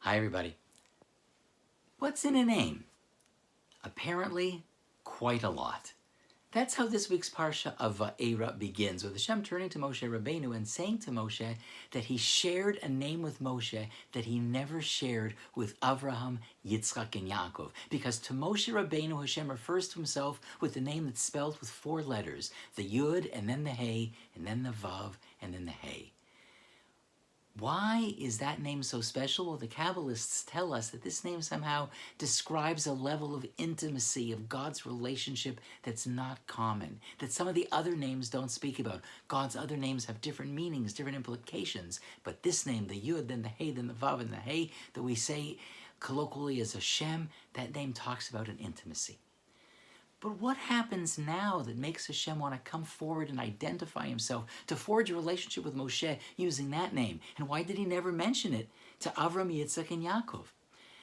Hi, everybody. What's in a name? Apparently, quite a lot. That's how this week's Parsha of Va'era begins, with Hashem turning to Moshe Rabbeinu and saying to Moshe that he shared a name with Moshe that he never shared with Avraham, Yitzchak, and Yaakov. Because to Moshe Rabbeinu, Hashem refers to himself with a name that's spelled with 4 letters, the Yud, and then the Hey, and then the Vav, and then the Hey. Why is that name so special? Well, the Kabbalists tell us that this name somehow describes a level of intimacy of God's relationship that's not common, that some of the other names don't speak about. God's other names have different meanings, different implications, but this name, the Yud, then the Hey, then the Vav, and the Hey, that we say colloquially as Hashem, that name talks about an intimacy. But what happens now that makes Hashem want to come forward and identify himself, to forge a relationship with Moshe using that name? And why did he never mention it to Avram, Yitzchak, and Yaakov?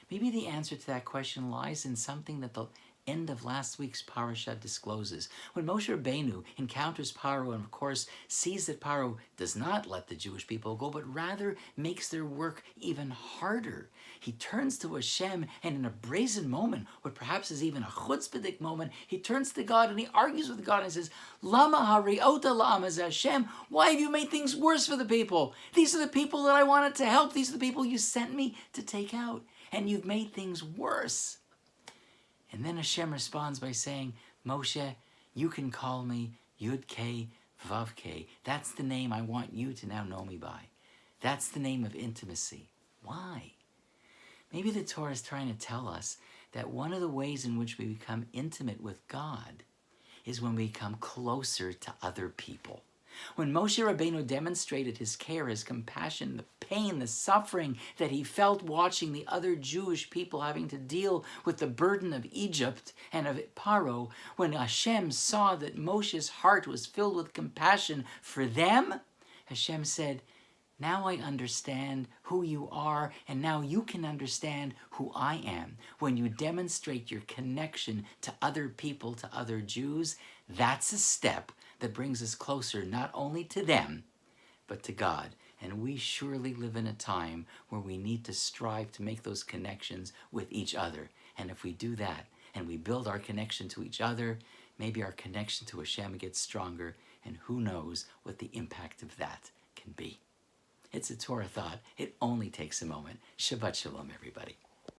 Maybe the answer to that question lies in something that the end of last week's parasha discloses. When Moshe Rabbeinu encounters Paro and, of course, sees that Paro does not let the Jewish people go, but rather makes their work even harder, he turns to Hashem, and in a brazen moment, what perhaps is even a chutzpahdik moment, he turns to God and he argues with God and says, Lama hari'ota la'am hazeh Hashem, why have you made things worse for the people? These are the people that I wanted to help. These are the people you sent me to take out, and you've made things worse. And then Hashem responds by saying, Moshe, you can call me Yud K Vav K. That's the name I want you to now know me by. That's the name of intimacy. Why? Maybe the Torah is trying to tell us that one of the ways in which we become intimate with God is when we come closer to other people. When Moshe Rabbeinu demonstrated his care, his compassion, the pain, the suffering that he felt watching the other Jewish people having to deal with the burden of Egypt and of Paro, when Hashem saw that Moshe's heart was filled with compassion for them, Hashem said, now I understand who you are, and now you can understand who I am. When you demonstrate your connection to other people, to other Jews, that's a step that brings us closer not only to them, but to God. And we surely live in a time where we need to strive to make those connections with each other. And if we do that, and we build our connection to each other, maybe our connection to Hashem gets stronger, and who knows what the impact of that can be. It's a Torah thought. It only takes a moment. Shabbat Shalom, everybody.